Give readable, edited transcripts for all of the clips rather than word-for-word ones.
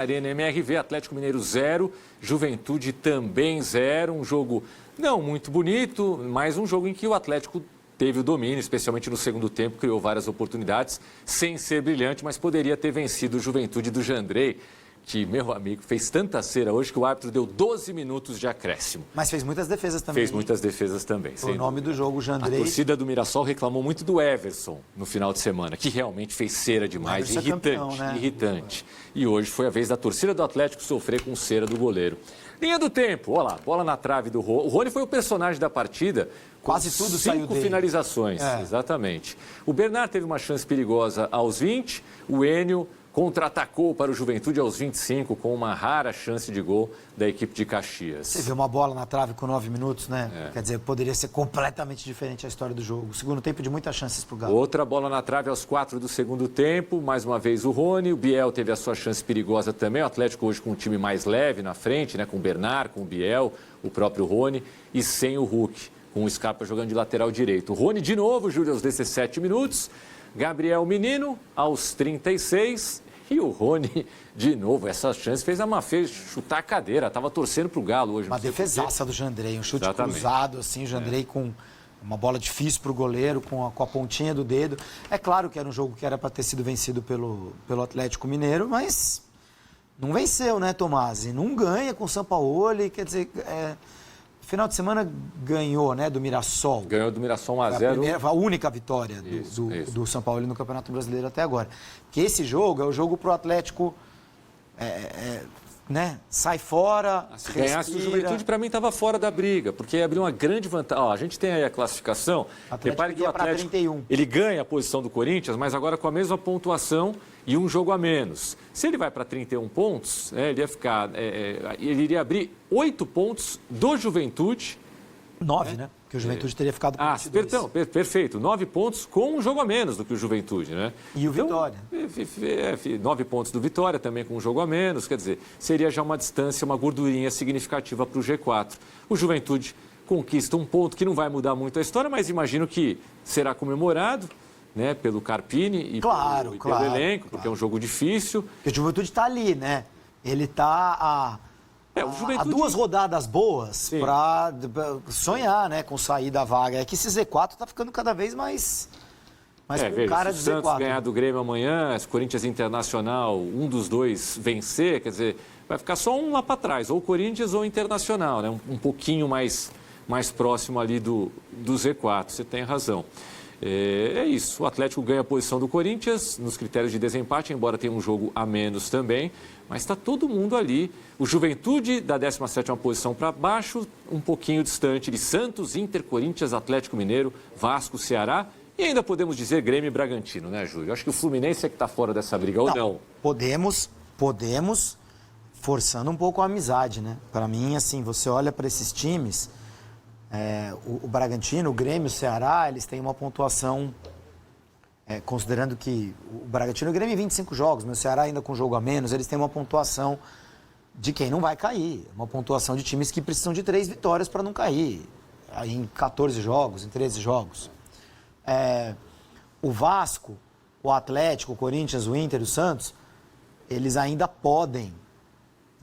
Arena MRV, Atlético Mineiro 0, Juventude também 0, um jogo não muito bonito, mas um jogo em que o Atlético teve o domínio, especialmente no segundo tempo, criou várias oportunidades, sem ser brilhante, mas poderia ter vencido o Juventude do Jandrei, que, meu amigo, fez tanta cera hoje que o árbitro deu 12 minutos de acréscimo. Mas fez muitas defesas também. Fez muitas defesas também. O nome do jogo, o Jandrei. A torcida do Mirassol reclamou muito do Everson no final de semana, que realmente fez cera demais, irritante, campeão, né? Irritante. E hoje foi a vez da torcida do Atlético sofrer com cera do goleiro. Linha do tempo, olha lá, bola na trave do Rony. O Rony foi o personagem da partida. Quase tudo saiu dele. 5 finalizações, exatamente. O Bernard teve uma chance perigosa aos 20, o Enio contra-atacou para o Juventude aos 25 com uma rara chance de gol da equipe de Caxias. Você viu uma bola na trave com 9 minutos, né? Quer dizer, poderia ser completamente diferente a história do jogo. O segundo tempo de muitas chances para o Galo. Outra bola na trave aos 4 do segundo tempo, mais uma vez o Rony. O Biel teve a sua chance perigosa também. O Atlético hoje com um time mais leve na frente, né? Com o Bernard, com o Biel, o próprio Rony e sem o Hulk, com o Scarpa jogando de lateral direito. O Rony de novo, Júlio, aos 17 minutos. Gabriel Menino, aos 36. E o Rony, de novo, essa chance fez chutar a cadeira. Estava torcendo para o Galo hoje. Uma defesaça do Jandrei, um chute cruzado, assim, o Jandrei com uma bola difícil para o goleiro, com a pontinha do dedo. É claro que era um jogo que era para ter sido vencido pelo Atlético Mineiro, mas não venceu, né, Tomás? E não ganha com o Sampaoli, quer dizer... Final de semana ganhou, né, do Mirassol. Ganhou do Mirassol 1-0. A única vitória do São Paulo no Campeonato Brasileiro até agora. Porque esse jogo é o jogo pro Atlético, né, sai fora, se ganhasse o Juventude, para mim, estava fora da briga, porque abriu uma grande vantagem. Ó, a gente tem aí a classificação. Repare que o Atlético ele ganha a posição do Corinthians, mas agora com a mesma pontuação e um jogo a menos. Se ele vai para 31 pontos, ele ia ficar, ele iria abrir 8 pontos do Juventude. 9, né? Porque o Juventude teria ficado com 22. Perdão, perfeito. 9 pontos com um jogo a menos do que o Juventude, né? E o Vitória. 9 pontos do Vitória também com um jogo a menos. Quer dizer, seria já uma distância, uma gordurinha significativa para o G4. O Juventude conquista um ponto que não vai mudar muito a história, mas imagino que será comemorado, né, pelo Carpini e pelo elenco, porque é um jogo difícil. Porque o Juventude está ali, né? Ele está há 2 rodadas boas para sonhar, né, com sair da vaga. É que esse Z4 está ficando cada vez mais com cara de Z4. Se o Santos ganhar do Grêmio amanhã, se o Corinthians Internacional, um dos dois vencer, quer dizer, vai ficar só um lá para trás, ou Corinthians ou Internacional, né? Um pouquinho mais próximo ali do Z4, você tem razão. É isso, o Atlético ganha a posição do Corinthians nos critérios de desempate, embora tenha um jogo a menos também, mas está todo mundo ali. O Juventude da 17ª posição para baixo, um pouquinho distante de Santos, Inter, Corinthians, Atlético Mineiro, Vasco, Ceará e ainda podemos dizer Grêmio e Bragantino, né, Júlio? Acho que o Fluminense é que está fora dessa briga, ou não? Podemos, forçando um pouco a amizade, né? Para mim, assim, você olha para esses times... o Bragantino, o Grêmio, o Ceará, eles têm uma pontuação, considerando que o Bragantino e o Grêmio 25 jogos, mas o Ceará ainda com jogo a menos, eles têm uma pontuação de quem não vai cair, uma pontuação de times que precisam de 3 vitórias para não cair, aí em 14 jogos, em 13 jogos. O Vasco, o Atlético, o Corinthians, o Inter, o Santos, eles ainda podem,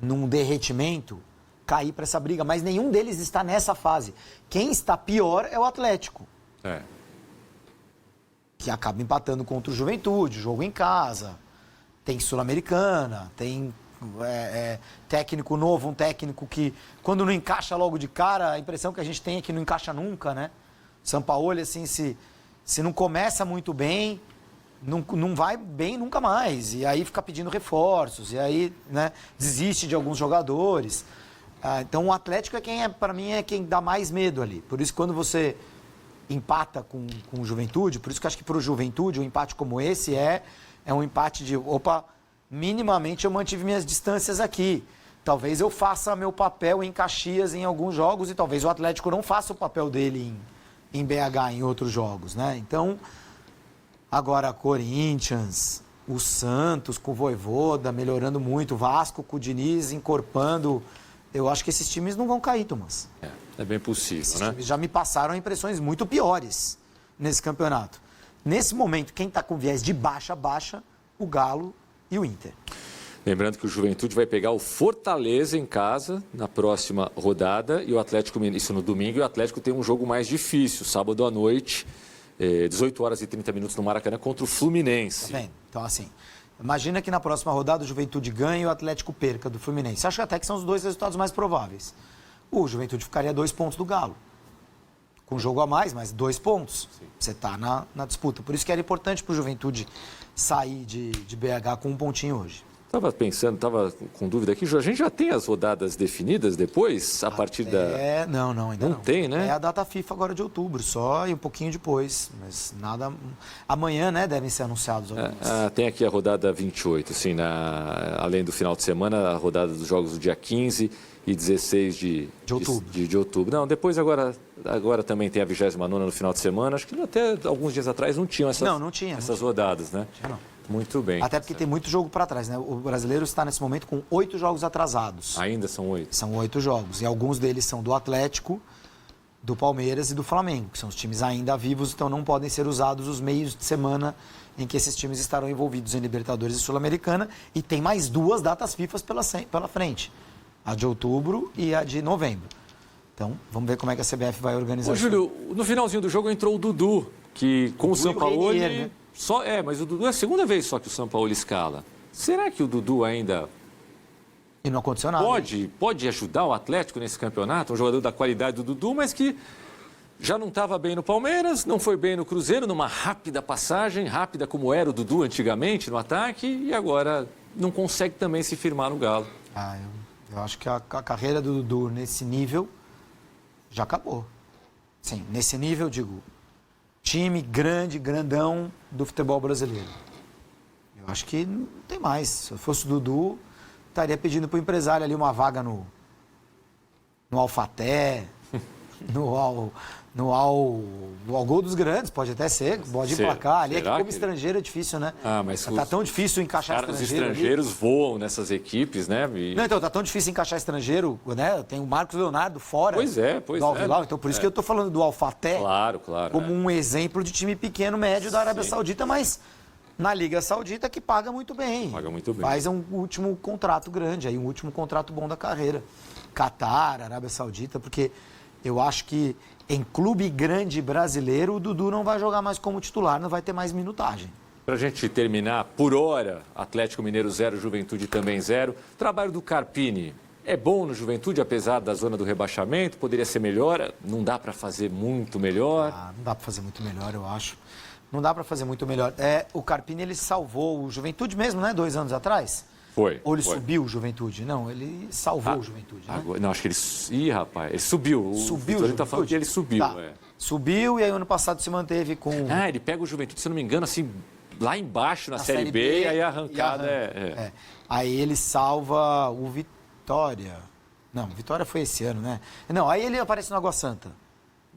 num derretimento, cair para essa briga, mas nenhum deles está nessa fase. Quem está pior é o Atlético. Que acaba empatando contra o Juventude, jogo em casa, tem Sul-Americana, tem técnico novo, um técnico que, quando não encaixa logo de cara, a impressão que a gente tem é que não encaixa nunca, né? Sampaoli, assim, se não começa muito bem, não vai bem nunca mais. E aí fica pedindo reforços, e aí, né, desiste de alguns jogadores. Então o Atlético para mim, é quem dá mais medo ali. Por isso, quando você empata com o Juventude, por isso que eu acho que para o Juventude, um empate como esse é um empate de, minimamente eu mantive minhas distâncias aqui. Talvez eu faça meu papel em Caxias em alguns jogos e talvez o Atlético não faça o papel dele em BH em outros jogos, né? Então, agora Corinthians, o Santos com o Vojvoda melhorando muito, o Vasco com o Diniz encorpando... Eu acho que esses times não vão cair, Tomás. É bem possível, esses né? Times já me passaram impressões muito piores nesse campeonato. Nesse momento, quem está com viés de baixa, o Galo e o Inter. Lembrando que o Juventude vai pegar o Fortaleza em casa na próxima rodada e o Atlético Mineiro, isso no domingo, e o Atlético tem um jogo mais difícil, sábado à noite, 18 horas e 30 minutos no Maracanã contra o Fluminense. Tá bem, então assim, imagina que na próxima rodada o Juventude ganha e o Atlético perca do Fluminense. Acho que até que são os dois resultados mais prováveis. O Juventude ficaria 2 pontos do Galo. Com um jogo a mais, mas 2 pontos. Sim. Você está na disputa. Por isso que era importante para o Juventude sair de BH com 1 pontinho hoje. Estava pensando, estava com dúvida aqui, a gente já tem as rodadas definidas depois, a partir da... Não, ainda não. Não tem, né? É a data FIFA agora de outubro, só e um pouquinho depois, mas nada... Amanhã, né, devem ser anunciados alguns. Tem aqui a rodada 28, assim, além do final de semana, a rodada dos jogos do dia 15 e 16 de outubro. De outubro. Não, depois agora também tem a 29ª no final de semana, acho que até alguns dias atrás não tinham essas rodadas, né? Não tinha, não. Muito bem. Até porque tem muito jogo para trás, né? O brasileiro está nesse momento com 8 jogos atrasados. Ainda são 8? São 8 jogos. E alguns deles são do Atlético, do Palmeiras e do Flamengo, que são os times ainda vivos, então não podem ser usados os meios de semana em que esses times estarão envolvidos em Libertadores e Sul-Americana. E tem mais 2 datas FIFA pela frente. A de outubro e a de novembro. Então, vamos ver como é que a CBF vai organizar isso. Ô, Júlio, no finalzinho do jogo entrou o Dudu, que com o Sampaoli... Né? Mas o Dudu é a segunda vez só que o Sampaoli escala. Será que o Dudu ainda... E não aconteceu nada. Pode ajudar o Atlético nesse campeonato? Um jogador da qualidade do Dudu, mas que já não estava bem no Palmeiras, não foi bem no Cruzeiro, numa rápida passagem, rápida como era o Dudu antigamente no ataque, e agora não consegue também se firmar no Galo. Eu acho que a carreira do Dudu nesse nível já acabou. Sim, nesse nível, digo, time grande, grandão do futebol brasileiro. Eu acho que não tem mais. Se eu fosse o Dudu, estaria pedindo para o empresário ali uma vaga no Alfaté, no Gol dos Grandes, pode até ser, pode emplacar. Ali é que como estrangeiro é difícil, né? Mas tá tão difícil encaixar estrangeiro. Os estrangeiros voam nessas equipes, né? Não, então, tá tão difícil encaixar estrangeiro, né? Tem o Marcos Leonardo fora. Pois é. Então, por isso que eu tô falando do Alfaté como um exemplo de time pequeno, médio da Arábia Saudita, mas na Liga Saudita que paga muito bem. Faz um último contrato grande, aí um último contrato bom da carreira. Catar, Arábia Saudita, porque eu acho que em clube grande brasileiro, o Dudu não vai jogar mais como titular, não vai ter mais minutagem. Para a gente terminar, por hora, Atlético Mineiro 0, Juventude também 0. Trabalho do Carpini é bom no Juventude, apesar da zona do rebaixamento? Poderia ser melhor? Não dá para fazer muito melhor? Não dá para fazer muito melhor, eu acho. Não dá para fazer muito melhor. O Carpini, ele salvou o Juventude mesmo, né? 2 anos atrás. Ou ele subiu o Juventude? Não, ele salvou o Juventude. Né? Não, acho que ele... Ele subiu. Subiu o Ele está falando que ele subiu. Subiu e aí ano passado se manteve com... ele pega o Juventude, se não me engano, assim, lá embaixo na Série B, e aí a arrancada Aí ele salva o Vitória. Não, Vitória foi esse ano, né? Não, aí ele aparece no Água Santa.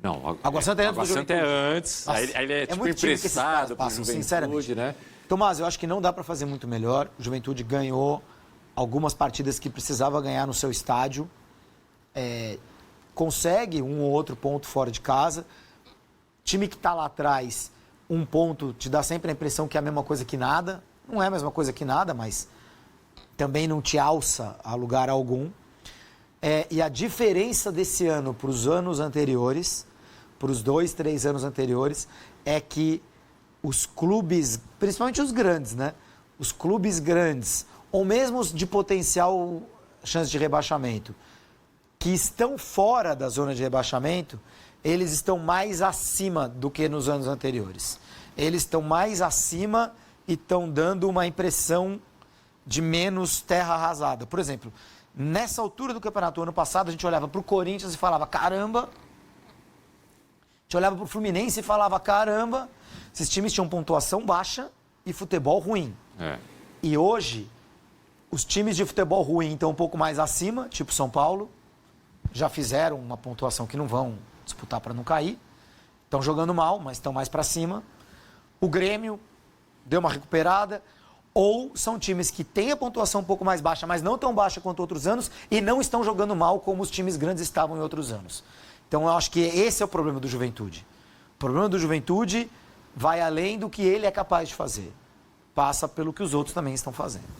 Não, Água Santa é antes do Juventude. Água Santa é antes. Aí ele é tipo emprestado para o Juventude, né? Tomás, eu acho que não dá para fazer muito melhor. O Juventude ganhou algumas partidas que precisava ganhar no seu estádio. Consegue um ou outro ponto fora de casa. Time que está lá atrás, 1 ponto, te dá sempre a impressão que é a mesma coisa que nada. Não é a mesma coisa que nada, mas também não te alça a lugar algum. E a diferença desse ano para os anos anteriores, para os 2, 3 anos anteriores, é que os clubes, principalmente os grandes, né? Os clubes grandes, ou mesmo os de potencial chance de rebaixamento, que estão fora da zona de rebaixamento, eles estão mais acima do que nos anos anteriores. Eles estão mais acima e estão dando uma impressão de menos terra arrasada. Por exemplo, nessa altura do campeonato, ano passado, a gente olhava para o Corinthians e falava, caramba. A gente olhava para o Fluminense e falava, caramba. Esses times tinham pontuação baixa e futebol ruim. E hoje, os times de futebol ruim estão um pouco mais acima, tipo São Paulo. Já fizeram uma pontuação que não vão disputar para não cair. Estão jogando mal, mas estão mais para cima. O Grêmio deu uma recuperada. Ou são times que têm a pontuação um pouco mais baixa, mas não tão baixa quanto outros anos, e não estão jogando mal como os times grandes estavam em outros anos. Então, eu acho que esse é o problema do Juventude. O problema do Juventude vai além do que ele é capaz de fazer. Passa pelo que os outros também estão fazendo.